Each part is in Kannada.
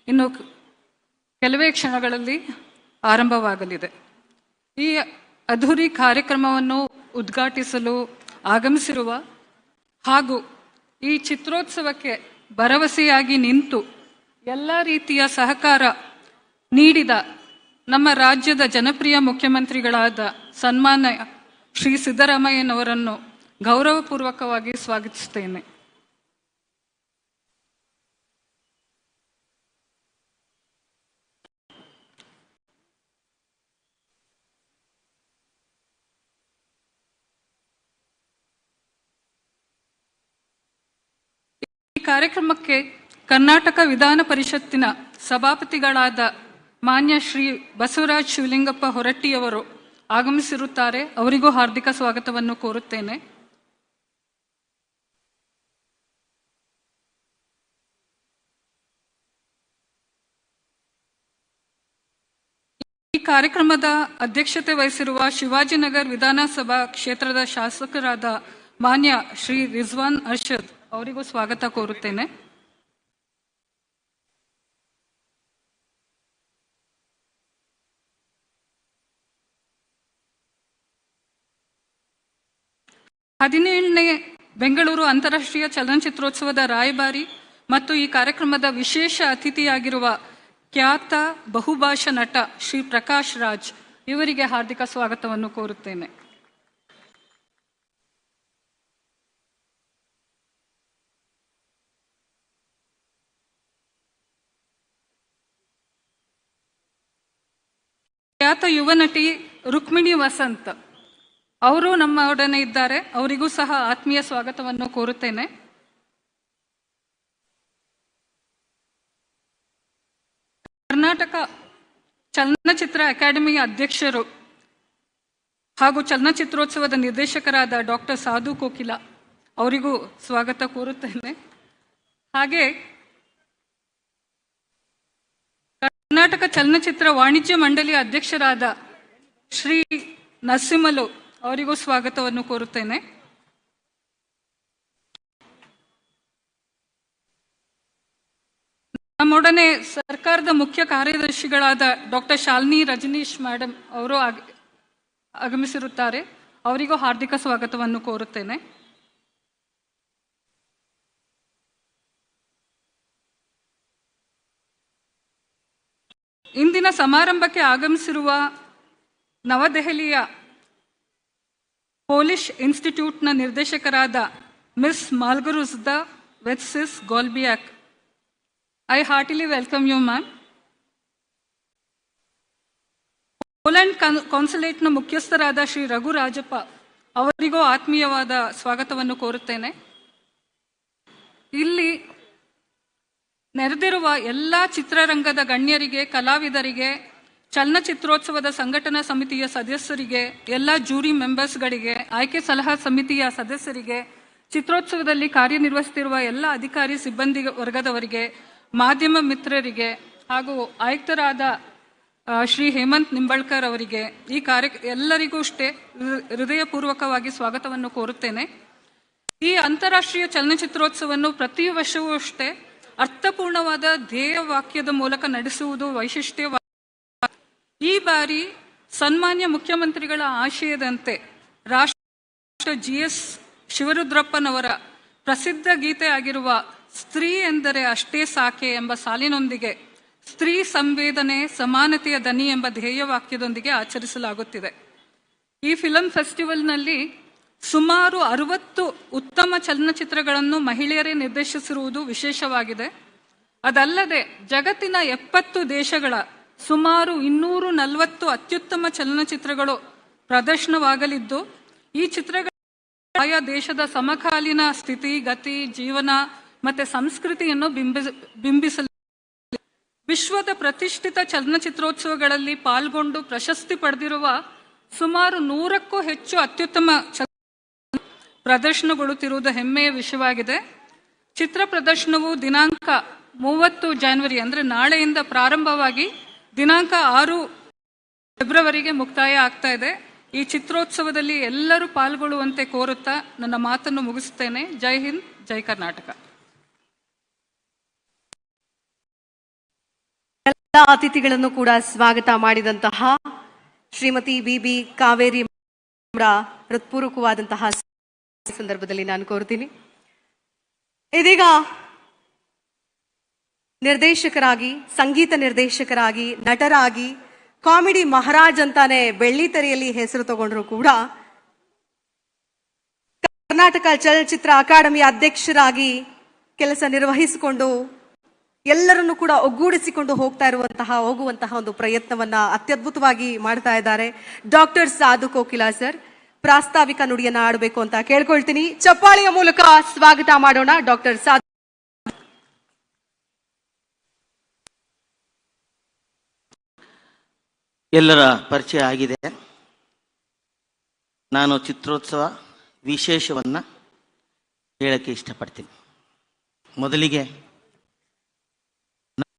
ಇನ್ನು ಕೆಲವೇ ಕ್ಷಣಗಳಲ್ಲಿ ಆರಂಭವಾಗಲಿದೆ. ಈ ಅದ್ಧೂರಿ ಕಾರ್ಯಕ್ರಮವನ್ನು ಉದ್ಘಾಟಿಸಲು ಆಗಮಿಸಿರುವ ಹಾಗೂ ಈ ಚಿತ್ರೋತ್ಸವಕ್ಕೆ ಭರವಸೆಯಾಗಿ ನಿಂತು ಎಲ್ಲ ರೀತಿಯ ಸಹಕಾರ ನೀಡಿದ ನಮ್ಮ ರಾಜ್ಯದ ಜನಪ್ರಿಯ ಮುಖ್ಯಮಂತ್ರಿಗಳಾದ ಸನ್ಮಾನ್ಯ ಶ್ರೀ ಸಿದ್ದರಾಮಯ್ಯನವರನ್ನು ಗೌರವಪೂರ್ವಕವಾಗಿ ಸ್ವಾಗತಿಸುತ್ತೇನೆ. ಈ ಕಾರ್ಯಕ್ರಮಕ್ಕೆ ಕರ್ನಾಟಕ ವಿಧಾನ ಪರಿಷತ್ತಿನ ಸಭಾಪತಿಗಳಾದ ಮಾನ್ಯ ಶ್ರೀ ಬಸವರಾಜ್ ಶಿವಲಿಂಗಪ್ಪ ಹೊರಟ್ಟಿಯವರು ಆಗಮಿಸಿರುತ್ತಾರೆ. ಅವರಿಗೂ ಹಾರ್ದಿಕ ಸ್ವಾಗತವನ್ನು ಕೋರುತ್ತೇನೆ. ಈ ಕಾರ್ಯಕ್ರಮದ ಅಧ್ಯಕ್ಷತೆ ವಹಿಸಿರುವ ಶಿವಾಜಿನಗರ್ ವಿಧಾನಸಭಾ ಕ್ಷೇತ್ರದ ಶಾಸಕರಾದ ಮಾನ್ಯ ಶ್ರೀ ರಿಜ್ವಾನ್ ಅರ್ಷದ್ ಅವರಿಗೂ ಸ್ವಾಗತ ಕೋರುತ್ತೇನೆ. ಹದಿನೇಳನೇ ಬೆಂಗಳೂರು ಅಂತಾರಾಷ್ಟ್ರೀಯ ಚಲನಚಿತ್ರೋತ್ಸವದ ರಾಯಭಾರಿ ಮತ್ತು ಈ ಕಾರ್ಯಕ್ರಮದ ವಿಶೇಷ ಅತಿಥಿಯಾಗಿರುವ ಖ್ಯಾತ ಬಹುಭಾಷಾ ನಟ ಶ್ರೀ ಪ್ರಕಾಶ್ ರಾಜ್ ಇವರಿಗೆ ಹಾರ್ದಿಕ ಸ್ವಾಗತವನ್ನು ಕೋರುತ್ತೇನೆ. ಖ್ಯಾತ ಯುವ ನಟಿ ರುಕ್ಮಿಣಿ ವಸಂತ್ ಅವರು ನಮ್ಮೊಡನೆ ಇದ್ದಾರೆ. ಅವರಿಗೂ ಸಹ ಆತ್ಮೀಯ ಸ್ವಾಗತವನ್ನು ಕೋರುತ್ತೇನೆ. ಕರ್ನಾಟಕ ಚಲನಚಿತ್ರ ಅಕಾಡೆಮಿಯ ಅಧ್ಯಕ್ಷರು ಹಾಗೂ ಚಲನಚಿತ್ರೋತ್ಸವದ ನಿರ್ದೇಶಕರಾದ ಡಾಕ್ಟರ್ ಸಾಧು ಕೋಕಿಲ ಅವರಿಗೂ ಸ್ವಾಗತ ಕೋರುತ್ತೇನೆ. ಹಾಗೆ ಕರ್ನಾಟಕ ಚಲನಚಿತ್ರ ವಾಣಿಜ್ಯ ಮಂಡಳಿಯ ಅಧ್ಯಕ್ಷರಾದ ಶ್ರೀ ನರಸಿಂಹಲು ಅವರಿಗೂ ಸ್ವಾಗತವನ್ನು ಕೋರುತ್ತೇನೆ. ನಮ್ಮೊಡನೆ ಸರ್ಕಾರದ ಮುಖ್ಯ ಕಾರ್ಯದರ್ಶಿಗಳಾದ ಡಾಕ್ಟರ್ ಶಾಲಿನಿ ರಜನೀಶ್ ಮೇಡಮ್ ಅವರು ಆಗಮಿಸಿರುತ್ತಾರೆ. ಅವರಿಗೂ ಹಾರ್ದಿಕ ಸ್ವಾಗತವನ್ನು ಕೋರುತ್ತೇನೆ. ಇಂದಿನ ಸಮಾರಂಭಕ್ಕೆ ಆಗಮಿಸಿರುವ ನವದೆಹಲಿಯ ಪೋಲಿಷ್ ಇನ್ಸ್ಟಿಟ್ಯೂಟ್ನ ನಿರ್ದೇಶಕರಾದ ಮಿಸ್ ಮಾಲ್ಗರುಜ್ದಾ ವೆಟ್ಸಿಸ್ Golebiak, I heartily welcome you ma'am. Poland ಕಾನ್ಸುಲೇಟ್ನ ಮುಖ್ಯಸ್ಥರಾದ ಶ್ರೀ ರಘು ರಾಜಪ್ಪ ಅವರಿಗೂ ಆತ್ಮೀಯವಾದ ಸ್ವಾಗತವನ್ನು ಕೋರುತ್ತೇನೆ. ಇಲ್ಲಿ ನೆರೆದಿರುವ ಎಲ್ಲ ಚಿತ್ರರಂಗದ ಗಣ್ಯರಿಗೆ, ಕಲಾವಿದರಿಗೆ, ಚಲನಚಿತ್ರೋತ್ಸವದ ಸಂಘಟನಾ ಸಮಿತಿಯ ಸದಸ್ಯರಿಗೆ, ಎಲ್ಲ ಜೂರಿ ಮೆಂಬರ್ಸ್ಗಳಿಗೆ, ಆಯ್ಕೆ ಸಲಹಾ ಸಮಿತಿಯ ಸದಸ್ಯರಿಗೆ, ಚಿತ್ರೋತ್ಸವದಲ್ಲಿ ಕಾರ್ಯನಿರ್ವಹಿಸುತ್ತಿರುವ ಎಲ್ಲ ಅಧಿಕಾರಿ ಸಿಬ್ಬಂದಿ ವರ್ಗದವರಿಗೆ, ಮಾಧ್ಯಮ ಮಿತ್ರರಿಗೆ ಹಾಗೂ ಆಯುಕ್ತರಾದ ಶ್ರೀ ಹೇಮಂತ್ ನಿಂಬಳ್ಕರ್ ಅವರಿಗೆ ಎಲ್ಲರಿಗೂ ಅಷ್ಟೇ ಹೃದಯಪೂರ್ವಕವಾಗಿ ಸ್ವಾಗತವನ್ನು ಕೋರುತ್ತೇನೆ. ಈ ಅಂತಾರಾಷ್ಟ್ರೀಯ ಚಲನಚಿತ್ರೋತ್ಸವವನ್ನು ಪ್ರತಿ ವರ್ಷವೂ ಅಷ್ಟೇ ಅರ್ಥಪೂರ್ಣವಾದ ಧ್ಯೇಯ ವಾಕ್ಯದ ಮೂಲಕ ನಡೆಸುವುದು ವೈಶಿಷ್ಟ್ಯವಾಗಿದೆ. ಈ ಬಾರಿ ಸನ್ಮಾನ್ಯ ಮುಖ್ಯಮಂತ್ರಿಗಳ ಆಶಯದಂತೆ ರಾಷ್ಟ್ರ GS ಶಿವರುದ್ರಪ್ಪನವರ ಪ್ರಸಿದ್ಧ ಗೀತೆ ಆಗಿರುವ ಸ್ತ್ರೀ ಎಂದರೆ ಅಷ್ಟೇ ಸಾಕೆ ಎಂಬ ಸಾಲಿನೊಂದಿಗೆ ಸ್ತ್ರೀ ಸಂವೇದನೆ ಸಮಾನತೆಯ ದನಿ ಎಂಬ ಧ್ಯೇಯ ವಾಕ್ಯದೊಂದಿಗೆ ಆಚರಿಸಲಾಗುತ್ತಿದೆ. ಈ ಫಿಲಂ ಫೆಸ್ಟಿವಲ್ನಲ್ಲಿ ಸುಮಾರು 60 ಉತ್ತಮ ಚಲನಚಿತ್ರಗಳನ್ನು ಮಹಿಳೆಯರೇ ನಿರ್ದೇಶಿಸಿರುವುದು ವಿಶೇಷವಾಗಿದೆ. ಅದಲ್ಲದೆ ಜಗತ್ತಿನ 70 ದೇಶಗಳ ಸುಮಾರು 240 ಅತ್ಯುತ್ತಮ ಚಲನಚಿತ್ರಗಳು ಪ್ರದರ್ಶನವಾಗಲಿದ್ದು, ಈ ಚಿತ್ರಗಳು ಆಯಾ ದೇಶದ ಸಮಕಾಲೀನ ಸ್ಥಿತಿ, ಗತಿ, ಜೀವನ ಮತ್ತು ಸಂಸ್ಕೃತಿಯನ್ನು ಬಿಂಬಿಸಲು ವಿಶ್ವದ ಪ್ರತಿಷ್ಠಿತ ಚಲನಚಿತ್ರೋತ್ಸವಗಳಲ್ಲಿ ಪಾಲ್ಗೊಂಡು ಪ್ರಶಸ್ತಿ ಪಡೆದಿರುವ ಸುಮಾರು 100ಕ್ಕೂ ಹೆಚ್ಚು ಅತ್ಯುತ್ತಮ ಪ್ರದರ್ಶನಗೊಳ್ಳುತ್ತಿರುವುದು ಹೆಮ್ಮೆಯ ವಿಷಯವಾಗಿದೆ. ಚಿತ್ರ ಪ್ರದರ್ಶನವು ದಿನಾಂಕ 30 ಜನವರಿ ಅಂದರೆ ನಾಳೆಯಿಂದ ಪ್ರಾರಂಭವಾಗಿ ದಿನಾಂಕ 6 ಫೆಬ್ರವರಿಗೆ ಮುಕ್ತಾಯ ಆಗ್ತಾ ಇದೆ. ಈ ಚಿತ್ರೋತ್ಸವದಲ್ಲಿ ಎಲ್ಲರೂ ಪಾಲ್ಗೊಳ್ಳುವಂತೆ ಕೋರುತ್ತಾ ನನ್ನ ಮಾತನ್ನು ಮುಗಿಸುತ್ತೇನೆ. ಜೈ ಹಿಂದ್, ಜೈ ಕರ್ನಾಟಕ. ಎಲ್ಲ ಅತಿಥಿಗಳನ್ನು ಕೂಡ ಸ್ವಾಗತ ಮಾಡಿದಂತಹ ಶ್ರೀಮತಿ ಬಿ ಕಾವೇರಿ ಹೃತ್ಪೂರ್ವಕವಾದಂತಹ ಸಂದರ್ಭದಲ್ಲಿ ನಾನು ಕೋರ್ತೀನಿ. ಇದೀಗ ನಿರ್ದೇಶಕರಾಗಿ, ಸಂಗೀತ ನಿರ್ದೇಶಕರಾಗಿ, ನಟರಾಗಿ, ಕಾಮಿಡಿ ಮಹಾರಾಜ್ ಅಂತಾನೆ ಬೆಳ್ಳಿತೆರೆಯಲ್ಲಿ ಹೆಸರು ತಗೊಂಡ್ರು ಕೂಡ ಕರ್ನಾಟಕ ಚಲನಚಿತ್ರ ಅಕಾಡೆಮಿಯ ಅಧ್ಯಕ್ಷರಾಗಿ ಕೆಲಸ ನಿರ್ವಹಿಸಿಕೊಂಡು ಎಲ್ಲರನ್ನು ಕೂಡ ಒಗ್ಗೂಡಿಸಿಕೊಂಡು ಹೋಗುವಂತಹ ಒಂದು ಪ್ರಯತ್ನವನ್ನ ಅತ್ಯದ್ಭುತವಾಗಿ ಮಾಡ್ತಾ ಇದ್ದಾರೆ ಡಾಕ್ಟರ್ ಸಾಧು ಕೋಕಿಲಾ ಸರ್. ಪ್ರಾಸ್ತಾವಿಕ ನುಡಿಯನ್ನ ಆಡಬೇಕು ಅಂತ ಕೇಳ್ಕೊಳ್ತೀನಿ. ಚಪ್ಪಾಳೆಯ ಮೂಲಕ ಸ್ವಾಗತ ಮಾಡೋಣ ಡಾಕ್ಟರ್ ಸಾಧು. ಎಲ್ಲರ ಪರಿಚಯ ಆಗಿದೆ. ನಾನು ಚಿತ್ರೋತ್ಸವ ವಿಶೇಷವನ್ನ ಹೇಳಕ್ಕೆ ಇಷ್ಟಪಡ್ತೀನಿ. ಮೊದಲಿಗೆ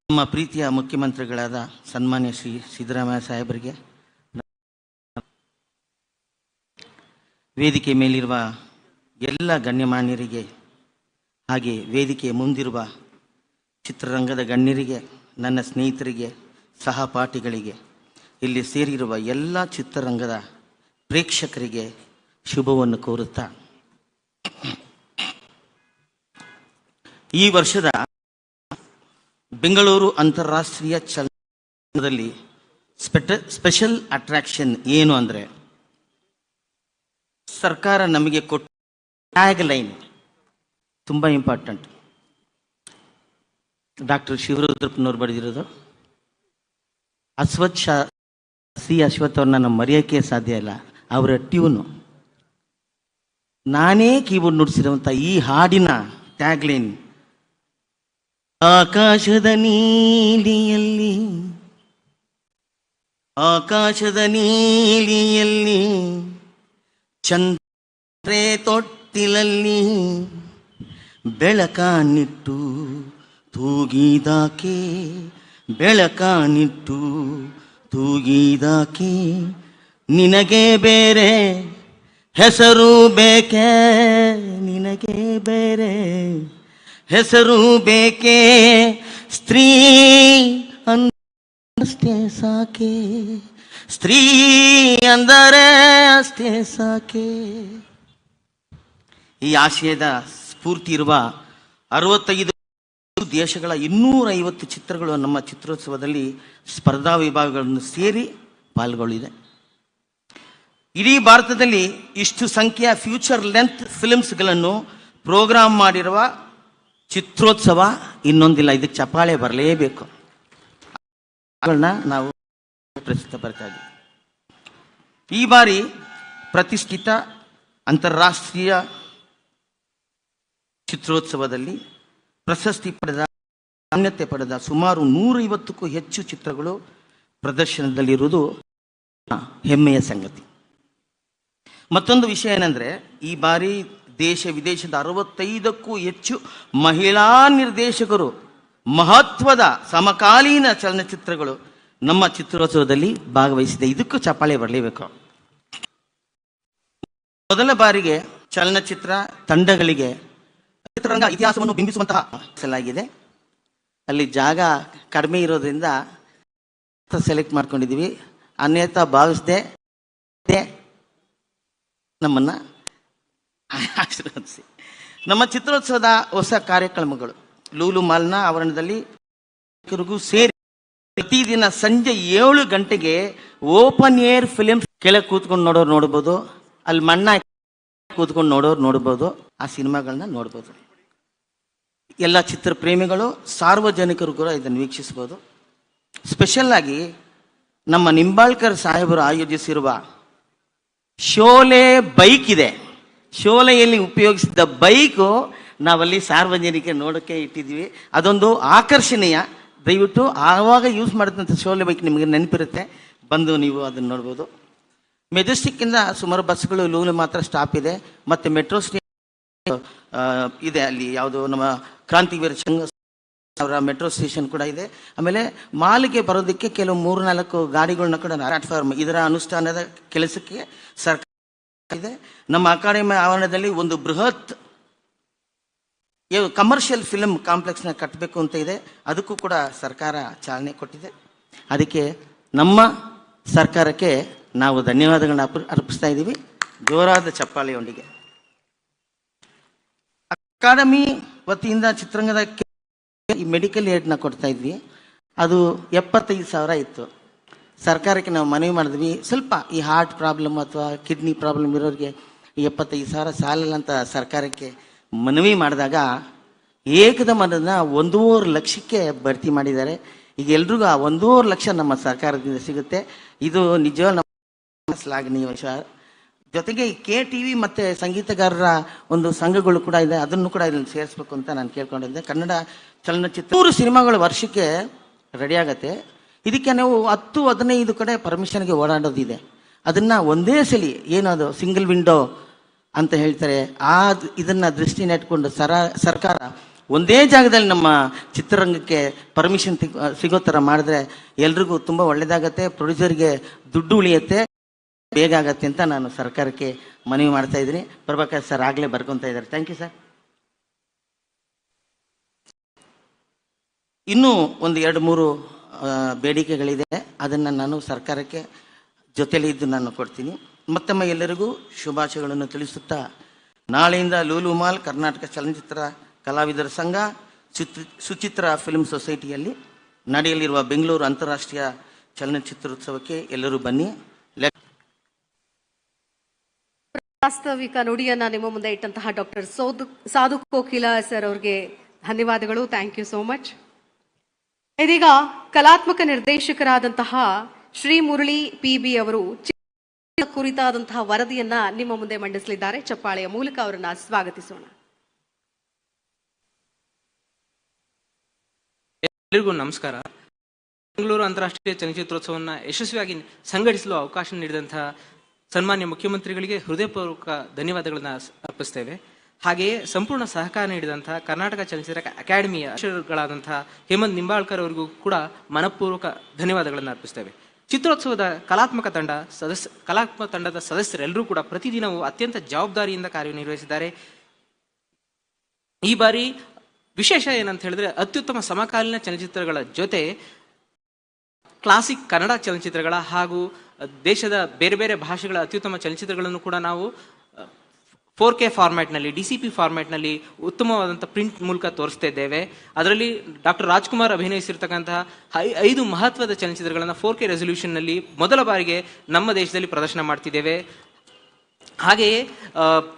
ನಮ್ಮ ಪ್ರೀತಿಯ ಮುಖ್ಯಮಂತ್ರಿಗಳಾದ ಸನ್ಮಾನ್ಯ ಶ್ರೀ ಸಿದ್ದರಾಮಯ್ಯ ಸಾಹೇಬರಿಗೆ, ವೇದಿಕೆ ಮೇಲಿರುವ ಎಲ್ಲ ಗಣ್ಯಮಾನ್ಯರಿಗೆ, ಹಾಗೆ ವೇದಿಕೆ ಮುಂದಿರುವ ಚಿತ್ರರಂಗದ ಗಣ್ಯರಿಗೆ, ನನ್ನ ಸ್ನೇಹಿತರಿಗೆ, ಸಹಪಾಠಿಗಳಿಗೆ, ಇಲ್ಲಿ ಸೇರಿರುವ ಎಲ್ಲ ಚಿತ್ರರಂಗದ ಪ್ರೇಕ್ಷಕರಿಗೆ ಶುಭವನ್ನು ಕೋರುತ್ತಾ, ಈ ವರ್ಷದ ಬೆಂಗಳೂರು ಅಂತಾರಾಷ್ಟ್ರೀಯ ಚಲನಚಿತ್ರದಲ್ಲಿ ಸ್ಪೆಷಲ್ ಅಟ್ರಾಕ್ಷನ್ ಏನು ಅಂದರೆ, ಸರ್ಕಾರ ನಮಗೆ ಕೊಟ್ಟ ಟ್ಯಾಗ್ ಲೈನ್ ತುಂಬ ಇಂಪಾರ್ಟೆಂಟ್. ಡಾಕ್ಟರ್ ಶಿವರುದ್ರಪ್ಪನವ್ರು ಬರೆದಿರೋದು. ಅಶ್ವಥ್ ಅವ್ರನ್ನ ನಾವು ಮರೆಯೋಕ್ಕೆ ಸಾಧ್ಯ ಇಲ್ಲ. ಅವರ ಟ್ಯೂನು, ನಾನೇ ಕೀಬೋರ್ಡ್ ನುಡಿಸಿರುವಂಥ ಈ ಹಾಡಿನ ಟ್ಯಾಗ್ ಲೈನ್, ಆಕಾಶದ ನೀಲಿಯಲ್ಲಿ ಚಂದ್ರೆ ತೊಟ್ಟಿಲಲ್ಲಿ ಬೆಳಕಾನಿಟ್ಟು ತೂಗಿದಾಕೆ, ಬೆಳಕಾನಿಟ್ಟು ತೂಗಿದಾಕೆ, ನಿನಗೆ ಬೇರೆ ಹೆಸರು ಬೇಕೆ, ನಿನಗೆ ಬೇರೆ ಹೆಸರು ಬೇಕೆ, ಸ್ತ್ರೀ ಅಷ್ಟೇ ಸಾಕೆ, ಸ್ತ್ರೀ ಅಂದರೆ ಅಷ್ಟೇ ಸಾಕೆ. ಈ ಆಶಯದ ಸ್ಫೂರ್ತಿ ಇರುವ 65 ದೇಶಗಳ 250 ಚಿತ್ರಗಳು ನಮ್ಮ ಚಿತ್ರೋತ್ಸವದಲ್ಲಿ ಸ್ಪರ್ಧಾ ವಿಭಾಗಗಳನ್ನು ಸೇರಿ ಪಾಲ್ಗೊಳ್ಳಿದೆ. ಇಡೀ ಭಾರತದಲ್ಲಿ ಇಷ್ಟು ಸಂಖ್ಯೆಯ ಫ್ಯೂಚರ್ ಲೆಂತ್ ಫಿಲ್ಮ್ಸ್ಗಳನ್ನು ಪ್ರೋಗ್ರಾಮ್ ಮಾಡಿರುವ ಚಿತ್ರೋತ್ಸವ ಇನ್ನೊಂದಿಲ್ಲ. ಇದಕ್ಕೆ ಚಪ್ಪಾಳೆ ಬರಲೇಬೇಕು. ನಾವು ಪ್ರಸ್ತುತಪಡ್ತಾ ಇದ್ದೀವಿ. ಈ ಬಾರಿ ಪ್ರತಿಷ್ಠಿತ ಅಂತಾರಾಷ್ಟ್ರೀಯ ಚಿತ್ರೋತ್ಸವದಲ್ಲಿ ಪ್ರಶಸ್ತಿ ಪಡೆದ, ಮಾನ್ಯತೆ ಪಡೆದ ಸುಮಾರು 150ಕ್ಕೂ ಹೆಚ್ಚು ಚಿತ್ರಗಳು ಪ್ರದರ್ಶನದಲ್ಲಿರುವುದು ಹೆಮ್ಮೆಯ ಸಂಗತಿ. ಮತ್ತೊಂದು ವಿಷಯ ಏನಂದ್ರೆ, ಈ ಬಾರಿ ದೇಶ ವಿದೇಶದ 65ಕ್ಕೂ ಹೆಚ್ಚು ಮಹಿಳಾ ನಿರ್ದೇಶಕರು ಮಹತ್ವದ ಸಮಕಾಲೀನ ಚಲನಚಿತ್ರಗಳು ನಮ್ಮ ಚಿತ್ರೋತ್ಸವದಲ್ಲಿ ಭಾಗವಹಿಸಿದೆ. ಇದಕ್ಕೂ ಚಪ್ಪಾಳೆ ಬರಲೇಬೇಕು. ಮೊದಲ ಬಾರಿಗೆ ಚಲನಚಿತ್ರ ತಂಡಗಳಿಗೆ ಚಿತ್ರರಂಗ ಇತಿಹಾಸವನ್ನು ಬಿಂಬಿಸುವಂತಹ ಸಲಾಗಿದೆ. ಅಲ್ಲಿ ಜಾಗ ಕಡಿಮೆ ಇರೋದ್ರಿಂದ ಸೆಲೆಕ್ಟ್ ಮಾಡ್ಕೊಂಡಿದ್ದೀವಿ. ಅನ್ಯತಾ ಭಾವಿಸದೆ ನಮ್ಮನ್ನ ಆಶೀರ್ವದಿಸಿ. ನಮ್ಮ ಚಿತ್ರೋತ್ಸವದ ಹೊಸ ಕಾರ್ಯಕ್ರಮಗಳು ಲೂಲು ಮಾಲ್ನ ಆವರಣದಲ್ಲಿ ಸೇರಿ ಪ್ರತಿದಿನ ಸಂಜೆ 7 ಗಂಟೆಗೆ ಓಪನ್ ಏರ್ ಫಿಲಿಮ್ಸ್ ಕೆಳಗೆ ಕೂತ್ಕೊಂಡು ನೋಡೋರು ನೋಡ್ಬೋದು, ಅಲ್ಲಿ ಮಣ್ಣ ಕೂತ್ಕೊಂಡು ನೋಡೋರು ನೋಡ್ಬೋದು, ಆ ಸಿನಿಮಾಗಳನ್ನ ನೋಡ್ಬೋದು. ಎಲ್ಲ ಚಿತ್ರ ಪ್ರೇಮಿಗಳು, ಸಾರ್ವಜನಿಕರು ಕೂಡ ಇದನ್ನು ವೀಕ್ಷಿಸ್ಬೋದು. ಸ್ಪೆಷಲ್ ಆಗಿ ನಮ್ಮ ನಿಂಬಾಳ್ಕರ್ ಸಾಹೇಬರು ಆಯೋಜಿಸಿರುವ ಶೋಲೆ ಬೈಕ್ ಇದೆ. ಶೋಲೆಯಲ್ಲಿ ಉಪಯೋಗಿಸಿದ ಬೈಕು ನಾವಲ್ಲಿ ಸಾರ್ವಜನಿಕ ನೋಡೋಕ್ಕೆ ಇಟ್ಟಿದ್ವಿ. ಅದೊಂದು ಆಕರ್ಷಣೀಯ. ದಯವಿಟ್ಟು ಆವಾಗ ಯೂಸ್ ಮಾಡಿದಂಥ ಶೋಲೆ ಬೈಕ್ ನಿಮಗೆ ನೆನಪಿರುತ್ತೆ, ಬಂದು ನೀವು ಅದನ್ನು ನೋಡ್ಬೋದು. ಮೆಜೆಸ್ಟಿಕ್ಕಿಂದ ಸುಮಾರು ಬಸ್ಗಳು ಲೂಲು ಮಾತ್ರ ಸ್ಟಾಪ್ ಇದೆ. ಮತ್ತು ಮೆಟ್ರೋ ಸ್ಟೇಷನ್ ಇದೆ, ಅಲ್ಲಿ ಯಾವುದು ನಮ್ಮ ಕ್ರಾಂತಿವೀರ ಅವರ ಮೆಟ್ರೋ ಸ್ಟೇಷನ್ ಕೂಡ ಇದೆ. ಆಮೇಲೆ ಮಾಲಿಗೆ ಬರೋದಕ್ಕೆ ಕೆಲವು 3-4 ಗಾಡಿಗಳನ್ನ ಕೂಡ ಪ್ಲಾಟ್ಫಾರ್ಮ್ ಇದರ ಅನುಷ್ಠಾನದ ಕೆಲಸಕ್ಕೆ ಸರ್ಕಾರ ಇದೆ. ನಮ್ಮ ಅಕಾಡೆಮಿ ಆವರಣದಲ್ಲಿ ಒಂದು ಬೃಹತ್ ಕಮರ್ಷಿಯಲ್ ಫಿಲ್ಮ್ ಕಾಂಪ್ಲೆಕ್ಸ್ನ ಕಟ್ಟಬೇಕು ಅಂತ ಇದೆ. ಅದಕ್ಕೂ ಕೂಡ ಸರ್ಕಾರ ಚಾಲನೆ ಕೊಟ್ಟಿದೆ. ಅದಕ್ಕೆ ನಮ್ಮ ಸರ್ಕಾರಕ್ಕೆ ನಾವು ಧನ್ಯವಾದಗಳನ್ನ ಅರ್ಪಿಸ್ತಾ ಇದ್ದೀವಿ ಜೋರಾದ ಚಪ್ಪಾಳೆಯೊಂದಿಗೆ. ಅಕಾಡೆಮಿ ವತಿಯಿಂದ ಚಿತ್ರರಂಗದ ಈ ಮೆಡಿಕಲ್ ಏಡ್ನ ಕೊಡ್ತಾ ಇದ್ವಿ, ಅದು 75,000 ಇತ್ತು. ಸರ್ಕಾರಕ್ಕೆ ನಾವು ಮನವಿ ಮಾಡಿದ್ವಿ, ಸ್ವಲ್ಪ ಈ ಹಾರ್ಟ್ ಪ್ರಾಬ್ಲಮ್ ಅಥವಾ ಕಿಡ್ನಿ ಪ್ರಾಬ್ಲಮ್ ಇರೋರಿಗೆ ಈ 75,000 ಸಾಲಲ್ಲ ಅಂತ ಸರ್ಕಾರಕ್ಕೆ ಮನವಿ ಮಾಡಿದಾಗ ಏಕದಮ್ ಅದನ್ನು 1.5 ಲಕ್ಷಕ್ಕೆ ಭರ್ತಿ ಮಾಡಿದ್ದಾರೆ. ಈಗ ಎಲ್ರಿಗೂ ಆ 1.5 ಲಕ್ಷ ನಮ್ಮ ಸರ್ಕಾರದಿಂದ ಸಿಗುತ್ತೆ. ಇದು ನಿಜ ನಮ್ಮ ಶ್ಲಾಘನೀಯ ವಿಷಯ. ಜೊತೆಗೆ ಈ KTV ಮತ್ತು ಸಂಗೀತಗಾರರ ಒಂದು ಸಂಘಗಳು ಕೂಡ ಇದೆ, ಅದನ್ನು ಕೂಡ ಇದನ್ನು ಸೇರಿಸ್ಬೇಕು ಅಂತ ನಾನು ಕೇಳ್ಕೊಂಡಿದ್ದೆ. ಕನ್ನಡ ಚಲನಚಿತ್ರ 100 ಸಿನಿಮಾಗಳು ವರ್ಷಕ್ಕೆ ರೆಡಿ ಆಗತ್ತೆ. ಇದಕ್ಕೆ ನಾವು 10-15 ಕಡೆ ಪರ್ಮಿಷನ್ಗೆ ಓಡಾಡೋದಿದೆ. ಅದನ್ನು ಒಂದೇ ಸಲ ಏನದು ಸಿಂಗಲ್ ವಿಂಡೋ ಅಂತ ಹೇಳ್ತಾರೆ, ಇದನ್ನು ದೃಷ್ಟಿನ ಇಟ್ಕೊಂಡು ಸರ್ಕಾರ ಒಂದೇ ಜಾಗದಲ್ಲಿ ನಮ್ಮ ಚಿತ್ರರಂಗಕ್ಕೆ ಪರ್ಮಿಷನ್ ಸಿಗೋ ಥರ ಮಾಡಿದ್ರೆ ಎಲ್ರಿಗೂ ತುಂಬ ಒಳ್ಳೆಯದಾಗತ್ತೆ, ಪ್ರೊಡ್ಯೂಸರ್ಗೆ ದುಡ್ಡು ಉಳಿಯುತ್ತೆ, ಬೇಗ ಆಗತ್ತೆ ಅಂತ ನಾನು ಸರ್ಕಾರಕ್ಕೆ ಮನವಿ ಮಾಡ್ತಾ ಇದ್ದೀನಿ. ಪ್ರಭಾಕರ್ ಸರ್ ಆಗಲೇ ಬರ್ಕೊತಾ ಇದ್ದಾರೆ. Thank you sir. ಇನ್ನೂ ಒಂದು 2-3 ಬೇಡಿಕೆಗಳಿದೆ, ಅದನ್ನು ನಾನು ಸರ್ಕಾರಕ್ಕೆ ಜೊತೆಲಿ ಇದ್ದು ನಾನು ಕೊಡ್ತೀನಿ. ಮತ್ತೊಮ್ಮೆ ಎಲ್ಲರಿಗೂ ಶುಭಾಶಯಗಳನ್ನು ತಿಳಿಸುತ್ತಾ, ನಾಳೆಯಿಂದ ಲೂಲು ಮಾಲ್ ಕರ್ನಾಟಕ ಚಲನಚಿತ್ರ ಕಲಾವಿದರ ಸಂಘ ಸುಚಿತ್ರ ಫಿಲ್ಮ್ ಸೊಸೈಟಿಯಲ್ಲಿ ನಡೆಯಲಿರುವ ಬೆಂಗಳೂರು ಅಂತಾರಾಷ್ಟ್ರೀಯ ಚಲನಚಿತ್ರೋತ್ಸವಕ್ಕೆ ಎಲ್ಲರೂ ಬನ್ನಿ. ವಾಸ್ತವಿಕ ನುಡಿಯನ್ನ ನಿಮ್ಮ ಮುಂದೆ ಇಟ್ಟಂತಹ ಡಾಕ್ಟರ್ ಸಾಧು ಕೋಕಿಲ ಸರ್ ಅವ್ರಿಗೆ ಧನ್ಯವಾದಗಳು. Thank you so much. ಇದೀಗ ಕಲಾತ್ಮಕ ನಿರ್ದೇಶಕರಾದಂತಹ ಶ್ರೀ ಮುರಳಿ PB ಅವರು ಕುರಿತಾದಂತಹ ವರದಿಯನ್ನ ನಿಮ್ಮ ಮುಂದೆ ಮಂಡಿಸಲಿದ್ದಾರೆ. ಚಪ್ಪಾಳೆಯ ಮೂಲಕ ಅವರನ್ನ ಸ್ವಾಗತಿಸೋಣ. ಎಲ್ಲರಿಗೂ ನಮಸ್ಕಾರ. ಬೆಂಗಳೂರು ಅಂತಾರಾಷ್ಟ್ರೀಯ ಚಲನಚಿತ್ರೋತ್ಸವವನ್ನು ಯಶಸ್ವಿಯಾಗಿ ಸಂಘಟಿಸಲು ಅವಕಾಶ ನೀಡಿದಂತಹ ಸನ್ಮಾನ್ಯ ಮುಖ್ಯಮಂತ್ರಿಗಳಿಗೆ ಹೃದಯಪೂರ್ವಕ ಧನ್ಯವಾದಗಳನ್ನು ಅರ್ಪಿಸ್ತೇವೆ. ಹಾಗೆಯೇ ಸಂಪೂರ್ಣ ಸಹಕಾರ ನೀಡಿದಂತಹ ಕರ್ನಾಟಕ ಚಲನಚಿತ್ರ ಅಕಾಡೆಮಿಯ ಅಧ್ಯಕ್ಷರಾದಂತಹ ಹೇಮಂತ್ ನಿಂಬಾಳ್ಕರ್ ಅವರಿಗೂ ಕೂಡ ಮನಪೂರ್ವಕ ಧನ್ಯವಾದಗಳನ್ನು ಅರ್ಪಿಸ್ತೇವೆ. ಚಿತ್ರೋತ್ಸವದ ಕಲಾತ್ಮಕ ತಂಡದ ಸದಸ್ಯರೆಲ್ಲರೂ ಕೂಡ ಪ್ರತಿದಿನವೂ ಅತ್ಯಂತ ಜವಾಬ್ದಾರಿಯಿಂದ ಕಾರ್ಯನಿರ್ವಹಿಸಿದ್ದಾರೆ. ಈ ಬಾರಿ ವಿಶೇಷ ಏನಂತ ಹೇಳಿದ್ರೆ, ಅತ್ಯುತ್ತಮ ಸಮಕಾಲೀನ ಚಲನಚಿತ್ರಗಳ ಜೊತೆ ಕ್ಲಾಸಿಕ್ ಕನ್ನಡ ಚಲನಚಿತ್ರಗಳ ಹಾಗೂ ದೇಶದ ಬೇರೆ ಬೇರೆ ಭಾಷೆಗಳ ಅತ್ಯುತ್ತಮ ಚಲನಚಿತ್ರಗಳನ್ನು ಕೂಡ ನಾವು 4K ಫಾರ್ಮ್ಯಾಟ್ನಲ್ಲಿ, DCP ಫಾರ್ಮ್ಯಾಟ್ನಲ್ಲಿ ಉತ್ತಮವಾದಂಥ ಪ್ರಿಂಟ್ ಮೂಲಕ ತೋರಿಸ್ತಾ ಇದ್ದೇವೆ. ಅದರಲ್ಲಿ ಡಾಕ್ಟರ್ ರಾಜ್ಕುಮಾರ್ ಅಭಿನಯಿಸಿರ್ತಕ್ಕಂತಹ 5 ಮಹತ್ವದ ಚಲನಚಿತ್ರಗಳನ್ನು 4K ರೆಸೊಲ್ಯೂಷನ್ನಲ್ಲಿ ಮೊದಲ ಬಾರಿಗೆ ನಮ್ಮ ದೇಶದಲ್ಲಿ ಪ್ರದರ್ಶನ ಮಾಡ್ತಿದ್ದೇವೆ. ಹಾಗೆಯೇ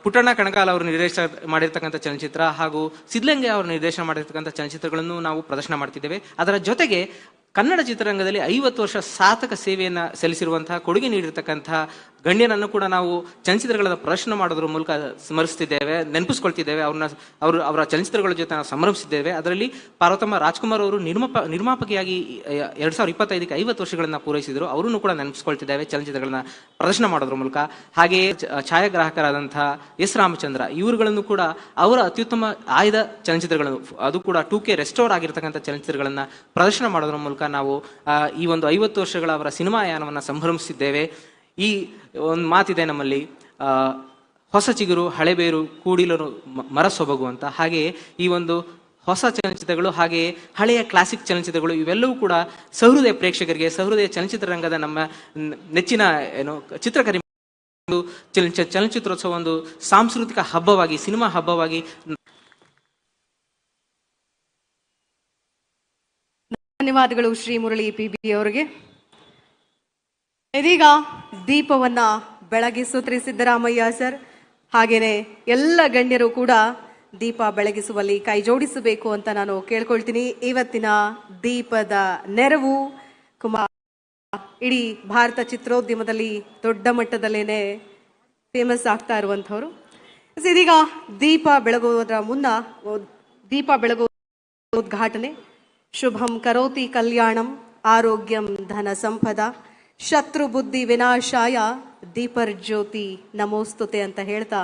ಪುಟ್ಟಣ್ಣ ಕಣಗಾಲ್ ಅವರು ನಿರ್ದೇಶನ ಮಾಡಿರ್ತಕ್ಕಂಥ ಚಲನಚಿತ್ರ ಹಾಗೂ ಸಿದ್ಧಲಿಂಗ ಅವರು ನಿರ್ದೇಶನ ಮಾಡಿರ್ತಕ್ಕಂಥ ಚಲನಚಿತ್ರಗಳನ್ನು ನಾವು ಪ್ರದರ್ಶನ ಮಾಡ್ತಿದ್ದೇವೆ. ಅದರ ಜೊತೆಗೆ ಕನ್ನಡ ಚಿತ್ರರಂಗದಲ್ಲಿ 50 ವರ್ಷ ಸಾರ್ಥಕ ಸೇವೆಯನ್ನು ಸಲ್ಲಿಸಿರುವಂತಹ, ಕೊಡುಗೆ ನೀಡಿರ್ತಕ್ಕಂತಹ ಗಣ್ಯನನ್ನು ಕೂಡ ನಾವು ಚಲನಚಿತ್ರಗಳ ಪ್ರದರ್ಶನ ಮಾಡೋದ್ರ ಮೂಲಕ ಸ್ಮರಿಸ್ತಿದ್ದೇವೆ, ನೆನಪಿಸ್ಕೊಳ್ತಿದ್ದೇವೆ. ಅವರ ಚಲನಚಿತ್ರಗಳ ಜೊತೆ ನಾವು ಸಂಭ್ರಮಿಸಿದ್ದೇವೆ. ಅದರಲ್ಲಿ ಪಾರ್ವತಮ್ಮ ರಾಜ್ಕುಮಾರ್ ಅವರು ನಿರ್ಮಾಪಕಿಯಾಗಿ 2025ಕ್ಕೆ 50 ವರ್ಷಗಳನ್ನು ಪೂರೈಸಿದರು. ಅವರನ್ನು ಕೂಡ ನೆನಪಿಸ್ಕೊಳ್ತಿದ್ದೇವೆ ಚಲನಚಿತ್ರಗಳನ್ನ ಪ್ರದರ್ಶನ ಮಾಡೋದ್ರ ಮೂಲಕ. ಹಾಗೆಯೇ ಛಾಯಾಗ್ರಾಹಕರಾದಂತಹ S. ರಾಮಚಂದ್ರ ಇವರುಗಳನ್ನು ಕೂಡ ಅವರ ಅತ್ಯುತ್ತಮ ಆಯ್ದ ಚಲನಚಿತ್ರಗಳನ್ನು, ಅದು ಕೂಡ 2K ರೆಸ್ಟೋರ್ ಆಗಿರ್ತಕ್ಕಂಥ ಚಲನಚಿತ್ರಗಳನ್ನು ಪ್ರದರ್ಶನ ಮಾಡೋದ್ರ ಮೂಲಕ ನಾವು ಈ ಒಂದು 50 ವರ್ಷಗಳ ಅವರ ಸಿನಿಮಾ ಯಾನವನ್ನು ಸಂಭ್ರಮಿಸಿದ್ದೇವೆ. ಈ ಒಂದು ಮಾತಿದೆ ನಮ್ಮಲ್ಲಿ, ಹೊಸ ಚಿಗುರು ಹಳೆಬೇರು ಕೂಡಿಲರು ಮರ ಸೊಬಗು ಅಂತ. ಹಾಗೆಯೇ ಈ ಒಂದು ಹೊಸ ಚಲನಚಿತ್ರಗಳು ಹಾಗೆಯೇ ಹಳೆಯ ಕ್ಲಾಸಿಕ್ ಚಲನಚಿತ್ರಗಳು ಇವೆಲ್ಲವೂ ಕೂಡ ಸಹೃದಯ ಪ್ರೇಕ್ಷಕರಿಗೆ, ಸಹೃದಯ ಚಲನಚಿತ್ರರಂಗದ ನಮ್ಮ ನೆಚ್ಚಿನ ಚಿತ್ರಕರ್ಮಿ ಚಲನಚಿತ್ರೋತ್ಸವ ಒಂದು ಸಾಂಸ್ಕೃತಿಕ ಹಬ್ಬವಾಗಿ, ಸಿನಿಮಾ ಹಬ್ಬವಾಗಿ. ಧನ್ಯವಾದಗಳು ಶ್ರೀ ಮುರಳಿ PB ಅವರಿಗೆ. ಇದೀಗ ದೀಪವನ್ನ ಬೆಳಗಿಸುತ್ರಿ ಸಿದ್ದರಾಮಯ್ಯ ಸರ್, ಹಾಗೇನೆ ಎಲ್ಲ ಗಣ್ಯರು ಕೂಡ ದೀಪ ಬೆಳಗಿಸುವಲ್ಲಿ ಕೈ ಜೋಡಿಸಬೇಕು ಅಂತ ನಾನು ಕೇಳ್ಕೊಳ್ತೀನಿ. ಇವತ್ತಿನ ದೀಪದ ನೆರವು ಕುಮಾರ್ ಇಡೀ ಭಾರತ ಚಿತ್ರೋದ್ಯಮದಲ್ಲಿ ದೊಡ್ಡ ಮಟ್ಟದಲ್ಲೇನೆ ಫೇಮಸ್ ಆಗ್ತಾ ಇರುವಂಥವ್ರು. ಇದೀಗ ದೀಪ ಬೆಳಗುವುದರ ಮುನ್ನ ದೀಪ ಬೆಳಗುವ ಉದ್ಘಾಟನೆ. ಶುಭಂ ಕರೋತಿ ಕಲ್ಯಾಣಂ ಆರೋಗ್ಯಂ ಧನ ಸಂಪದ ಶತ್ರು ಬುದ್ಧಿ ವಿನಾಶಾಯ ದೀಪರ್ಜ್ಯೋತಿ ನಮೋಸ್ತುತೆ ಅಂತ ಹೇಳ್ತಾ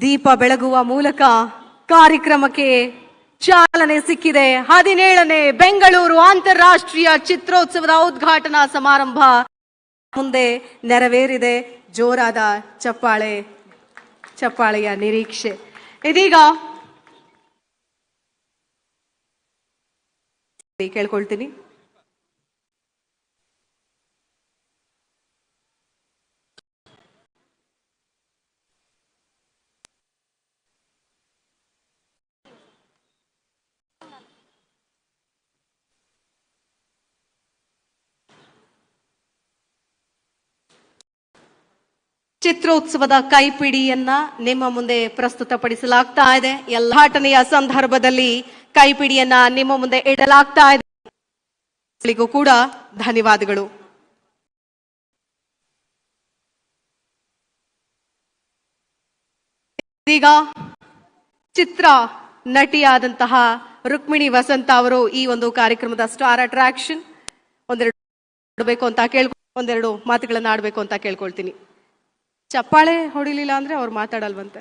ದೀಪ ಬೆಳಗುವ ಮೂಲಕ ಕಾರ್ಯಕ್ರಮಕ್ಕೆ ಚಾಲನೆ ಸಿಕ್ಕಿದೆ. 17ನೇ ಬೆಂಗಳೂರು ಅಂತಾರಾಷ್ಟ್ರೀಯ ಚಿತ್ರೋತ್ಸವದ ಉದ್ಘಾಟನಾ ಸಮಾರಂಭ ಮುಂದೆ ನೆರವೇರಿದೆ. ಜೋರಾದ ಚಪ್ಪಾಳೆಯ ನಿರೀಕ್ಷೆ. ಇದೀಗ ಕೇಳ್ಕೊಳ್ತೀನಿ. ಚಿತ್ರೋತ್ಸವದ ಕೈಪಿಡಿಯನ್ನ ನಿಮ್ಮ ಮುಂದೆ ಪ್ರಸ್ತುತಪಡಿಸಲಾಗ್ತಾ ಇದೆ. ಉದ್ಘಾಟನೆಯ ಸಂದರ್ಭದಲ್ಲಿ ಕೈಪಿಡಿಯನ್ನ ನಿಮ್ಮ ಮುಂದೆ ಇಡಲಾಗ್ತಾ ಇದೆ. ಕೂಡ ಧನ್ಯವಾದಗಳು. ಈಗ ಚಿತ್ರ ನಟಿಯಾದಂತಹ ರುಕ್ಮಿಣಿ ವಸಂತ ಅವರು ಈ ಒಂದು ಕಾರ್ಯಕ್ರಮದ ಸ್ಟಾರ್ ಅಟ್ರಾಕ್ಷನ್. ಒಂದೆರಡು ಮಾತುಗಳನ್ನ ಆಡ್ಬೇಕು ಅಂತ ಕೇಳ್ಕೊಳ್ತೀನಿ. ಚಪ್ಪಾಳೆ ಹೊಡಿಲಿಲ್ಲ ಅಂದ್ರೆ ಅವ್ರು ಮಾತಾಡಲ್ವಂತೆ.